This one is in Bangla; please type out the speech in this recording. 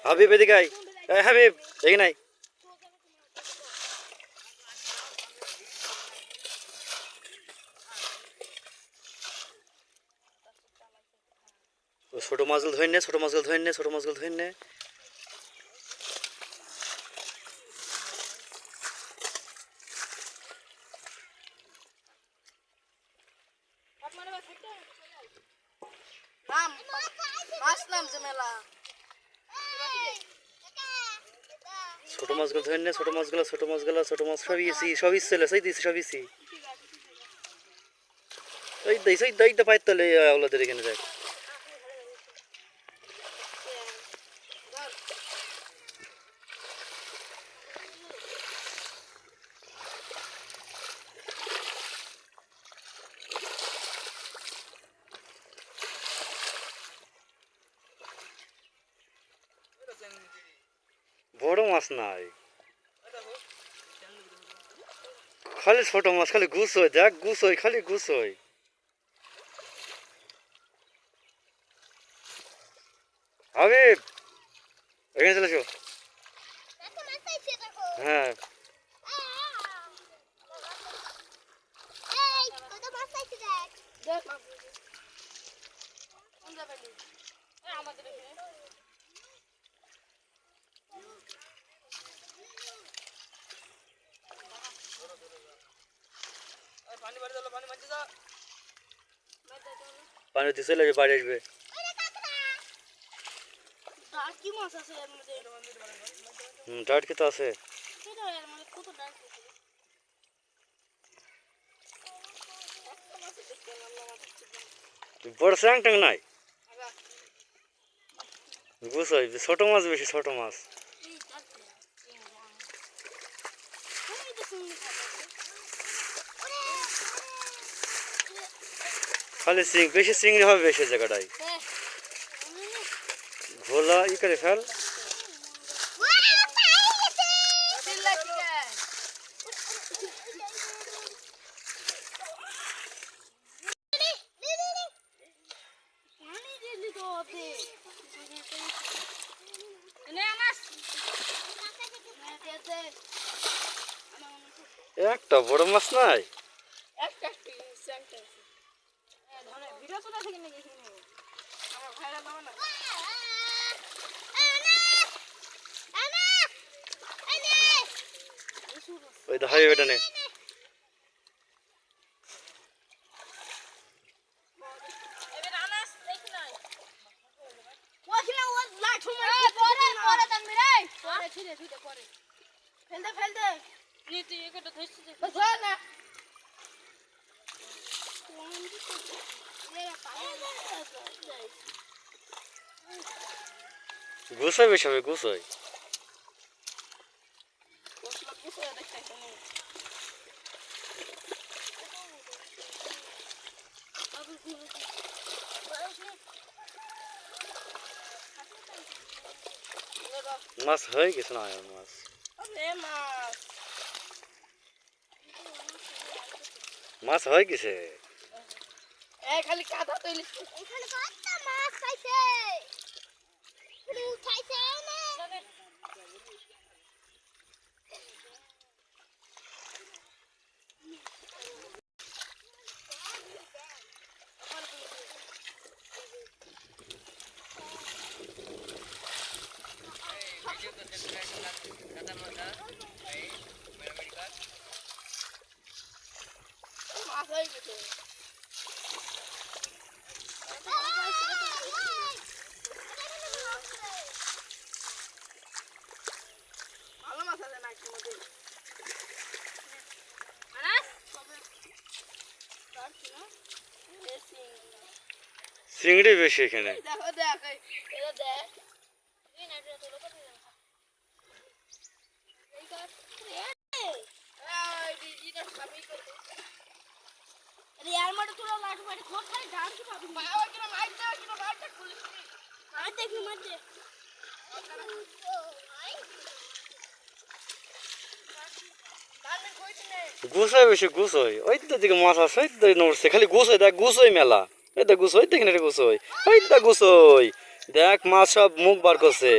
হাবিব এদিকে আয়। এই হাবিব এখানে আয়। ছোট মাছগুলো ধরে নে, ছোট মাছগুলো ধরে নে, ছোট মাছগুলো ধরে নে। ছোট মাছগুলো ধরে নে, ছোট মাছগুলো, ছোট মাছগুলো, ছোট মাছ সবই ইসি, সবই ছেলে সেই দিছি, সবই ইসি। এই দেই সেই দেই তো পাইতে লে ওলাদের এখানে দেখ। বড় মাছ নাই, খালি ছোট মাছ, খালি গুছ হয়, দেখ গুছ হয়, খালি গুছ হয়। হাবিব এখানে চলে এসো। হ্যাঁ পানি দিয়ে চলে যাবে, বাড়ি আসবে। ডাটকি তো আছে। বড় স্যাং ট্যাং নাই, গুছ হয়, ছোট মাছ বেশি, ছোট মাছ। খালি বেশি চিংড়ি হবে বেশি জায়গাটায়। ঘোলা ই করে ফেল। একটা বড় মাছ নাই। ওই তো হাই বেটা নে। গুছাই বেশি হবে, গুছাই। মাছ হয়ে গেছে না মাছ। মাছ হয়ে গেছে। খালি কাদা তৈরি এখানে কত মাছ খাইছে খাইছে না মাছ হয়ে গেছে। ভালো মাছ আছে না মধ্যে চিংড়ি বেশি এখানে। দেখো দেখ এটা দেখ यार मत थोड़ा लाट मार खोद खाली डाल के पाबी बाबा के मार दे कि मार दे पुलिस मार दे कि मार दे গুছাই বেশি, গুছ হয়। ওই তো দিকে মাছ আছে, ওই তো নড়ছে, খালি গুছ হয়, দেখ গুছ হয় মেলা। এই তো গুছ হয়, দেখেন এটা গুছ হয়, ওই তো গুছ হয়, দেখ মাছ সব মুখ বার করছে।